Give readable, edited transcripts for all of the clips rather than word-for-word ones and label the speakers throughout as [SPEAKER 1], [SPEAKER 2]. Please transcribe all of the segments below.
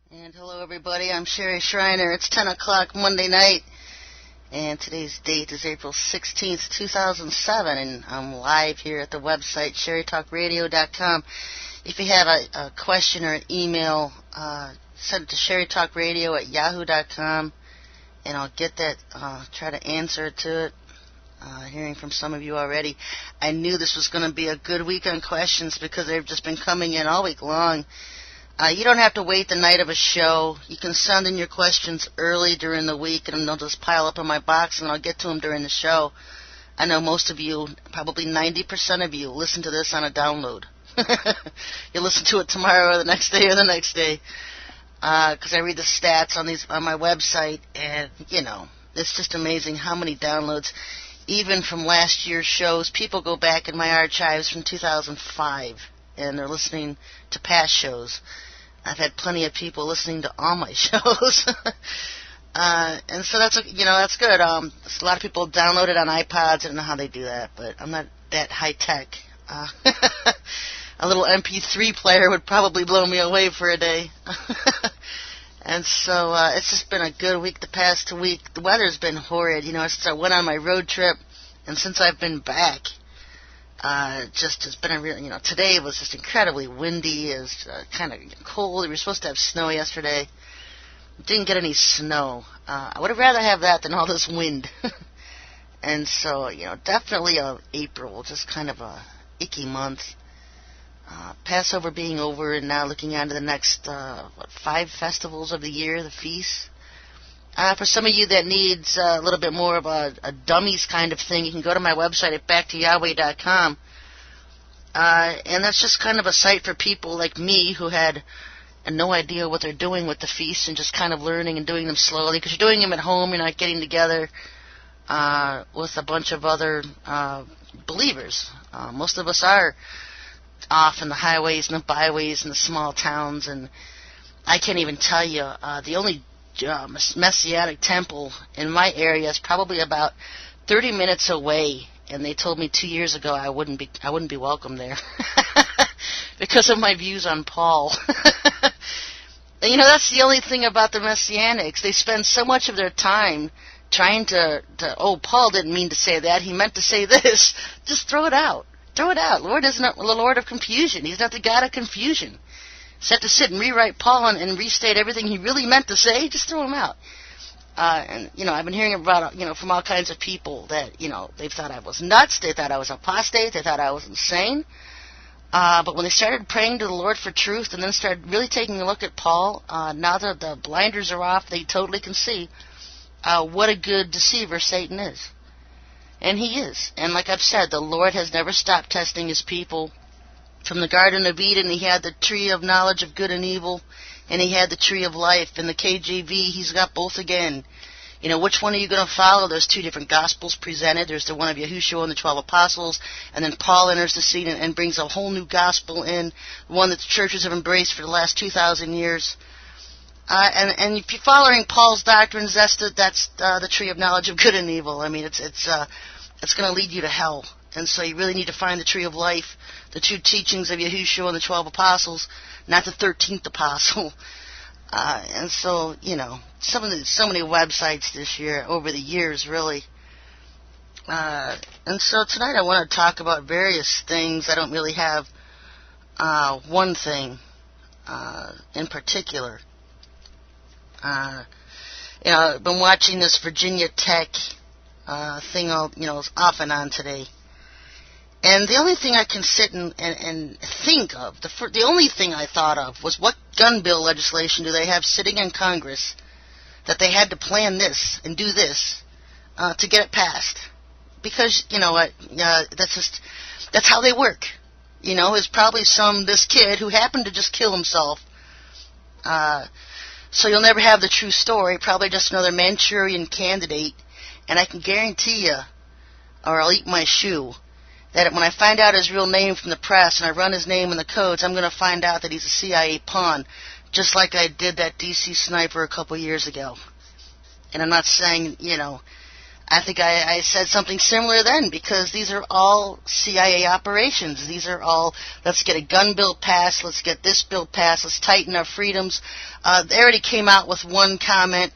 [SPEAKER 1] And hello, everybody. I'm Sherry Shriner. It's 10 o'clock Monday night, and today's date is April 16th, 2007, and I'm live here at the website, SherryTalkRadio.com. If you have a question or an email, send it to SherryTalkRadio@yahoo.com, and I'll get that, try to answer to it. Hearing from some of you already, I knew this was going to be a good week on questions because they've just been coming in all week long. You don't have to wait the night of a show. You can send in your questions early during the week, and they'll just pile up in my box, and I'll get to them during the show. I know most of you, probably 90% of you, listen to this on a download. You listen to it tomorrow or the next day or the next day, because I read the stats on my website, and, it's just amazing how many downloads. Even from last year's shows, people go back in my archives from 2005, and they're listening to past shows. I've had plenty of people listening to all my shows. And so that's good. A lot of people download it on iPods. I don't know how they do that, but I'm not that high-tech. A little MP3 player would probably blow me away for a day. And so it's just been a good week the past week. The weather's been horrid. Since I went on my road trip and since I've been back, just has been a real, today was just incredibly windy. It was kind of cold. We were supposed to have snow yesterday. Didn't get any snow. I would have rather have that than all this wind. And so, definitely April, just kind of a icky month. Passover being over, and now looking on to the next, 5 festivals of the year, the feasts. For some of you that needs a little bit more of a dummies kind of thing, you can go to my website at backtoyahweh.com. And that's just kind of a site for people like me who had no idea what they're doing with the feasts and just kind of learning and doing them slowly. Because you're doing them at home, you're not getting together with a bunch of other believers. Most of us are off in the highways and the byways and the small towns, and I can't even tell you, the only Messianic temple in my area is probably about 30 minutes away, and they told me 2 years ago I wouldn't be welcome there because of my views on Paul. And, that's the only thing about the Messianics. They spend so much of their time trying to Paul didn't mean to say that, he meant to say this. Just throw it out. Throw it out. Lord isn't the Lord of confusion. He's not the God of confusion. So have to sit and rewrite Paul and restate everything he really meant to say. Just throw him out. And I've been hearing about, from all kinds of people that, they thought I was nuts. They thought I was apostate. They thought I was insane. But when they started praying to the Lord for truth and then started really taking a look at Paul, now that the blinders are off, they totally can see what a good deceiver Satan is. And he is. And like I've said, the Lord has never stopped testing his people. From the Garden of Eden, he had the tree of knowledge of good and evil, and he had the tree of life. In the KJV, he's got both again. Which one are you going to follow? There's 2 different gospels presented. There's the one of Yahushua and the 12 apostles, and then Paul enters the scene and brings a whole new gospel in, one that the churches have embraced for the last 2,000 years. And if you're following Paul's doctrines, that's the tree of knowledge of good and evil. I mean, it's going to lead you to hell. And so you really need to find the tree of life, the 2 teachings of Yahushua and the 12 apostles, not the 13th apostle. And so, so many websites this year, over the years, really. And so tonight I want to talk about various things. I don't really have one thing in particular. I've been watching this Virginia Tech thing off and on today. And the only thing I can sit and think of, the only thing I thought of was what gun bill legislation do they have sitting in Congress that they had to plan this and do this to get it passed. Because, that's how they work. It's probably this kid who happened to just kill himself. So you'll never have the true story, probably just another Manchurian candidate. And I can guarantee you, or I'll eat my shoe, that when I find out his real name from the press and I run his name in the codes, I'm going to find out that he's a CIA pawn, just like I did that D.C. sniper a couple years ago. And I'm not saying, I think I said something similar then, because these are all CIA operations. These are all, let's get a gun bill passed, let's get this bill passed, let's tighten our freedoms. They already came out with one comment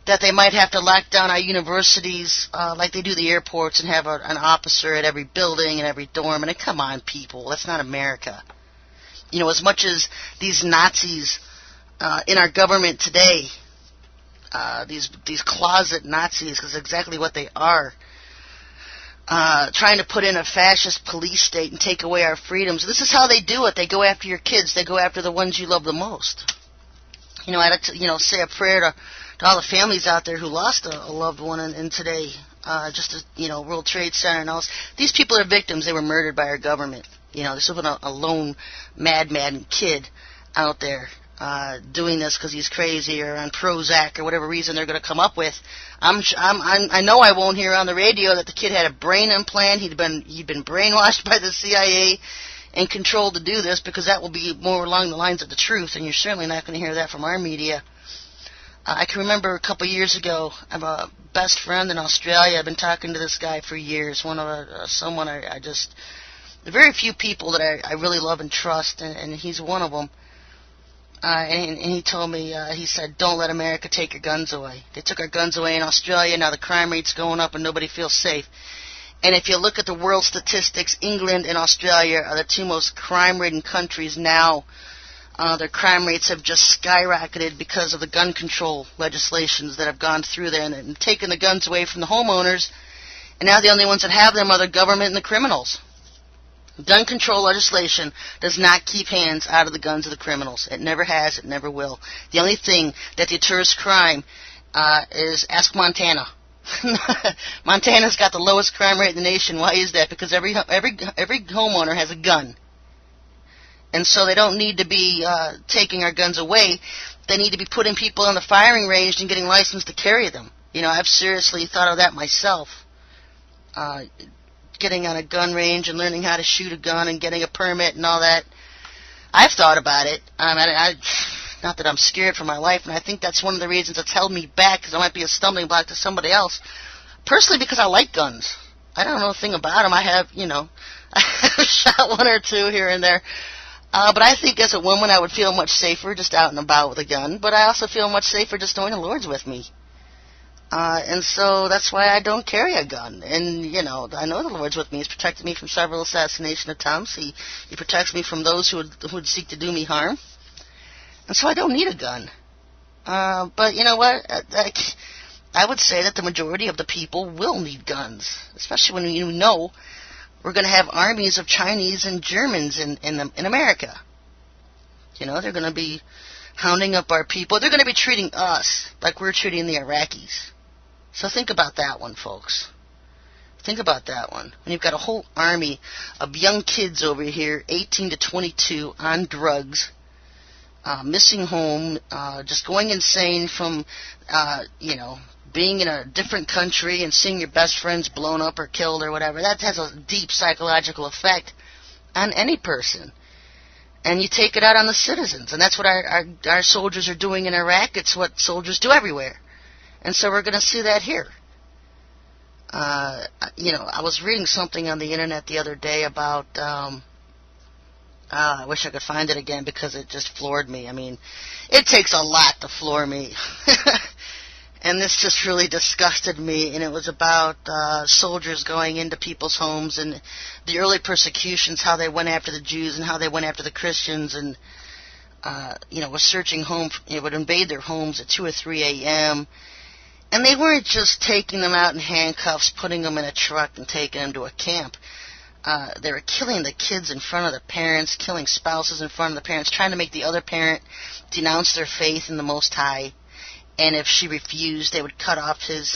[SPEAKER 1] that they might have to lock down our universities like they do the airports and have an officer at every building and every dorm. And come on, people, that's not America. You know, as much as these Nazis in our government today, these closet Nazis, because exactly what they are, trying to put in a fascist police state and take away our freedoms. This is how they do it. They go after your kids. They go after the ones you love the most. You know, I had to, say a prayer to all the families out there who lost a loved one in today, World Trade Center and all this. These people are victims. They were murdered by our government. You know, there's a lone madman kid out there doing this because he's crazy or on Prozac or whatever reason they're going to come up with. I know I won't hear on the radio that the kid had a brain implant. He'd been brainwashed by the CIA and controlled to do this, because that will be more along the lines of the truth, and you're certainly not going to hear that from our media. I can remember a couple years ago, I have a best friend in Australia. I've been talking to this guy for years. Very few people that I really love and trust, and he's one of them. And he told me, he said, don't let America take your guns away. They took our guns away in Australia. Now the crime rate's going up and nobody feels safe. And if you look at the world statistics, England and Australia are the two most crime-ridden countries now. Their crime rates have just skyrocketed because of the gun control legislations that have gone through there and taken the guns away from the homeowners. And now the only ones that have them are the government and the criminals. Gun control legislation does not keep hands out of the guns of the criminals. It never has. It never will. The only thing that deters crime is ask Montana. Montana's got the lowest crime rate in the nation. Why is that? Because every homeowner has a gun. And so they don't need to be taking our guns away. They need to be putting people on the firing range and getting licensed to carry them. You know, I've seriously thought of that myself. Getting on a gun range and learning how to shoot a gun and getting a permit and all that. I've thought about it. Not that I'm scared for my life, and I think that's one of the reasons that's held me back, because I might be a stumbling block to somebody else. Personally, because I like guns. I don't know a thing about them. I have shot one or two here and there. But I think as a woman, I would feel much safer just out and about with a gun. But I also feel much safer just knowing the Lord's with me. And so that's why I don't carry a gun. And, I know the Lord's with me. He's protected me from several assassination attempts. He protects me from those who would seek to do me harm. And so I don't need a gun. But you know what? I would say that the majority of the people will need guns, especially when you know we're going to have armies of Chinese and Germans in America. They're going to be hounding up our people. They're going to be treating us like we're treating the Iraqis. So think about that one, folks. Think about that one. When you've got a whole army of young kids over here, 18 to 22, on drugs, missing home, just going insane from, being in a different country and seeing your best friends blown up or killed or whatever. That has a deep psychological effect on any person. And you take it out on the citizens. And that's what our soldiers are doing in Iraq. It's what soldiers do everywhere. And so we're going to see that here. I was reading something on the internet the other day about, I wish I could find it again because it just floored me. I mean, it takes a lot to floor me. And this just really disgusted me. And it was about soldiers going into people's homes and the early persecutions, how they went after the Jews and how they went after the Christians, and was searching home. Would invade their homes at 2 or 3 a.m. And they weren't just taking them out in handcuffs, putting them in a truck and taking them to a camp. They were killing the kids in front of the parents, killing spouses in front of the parents, trying to make the other parent denounce their faith in the Most High. And if she refused, they would cut off his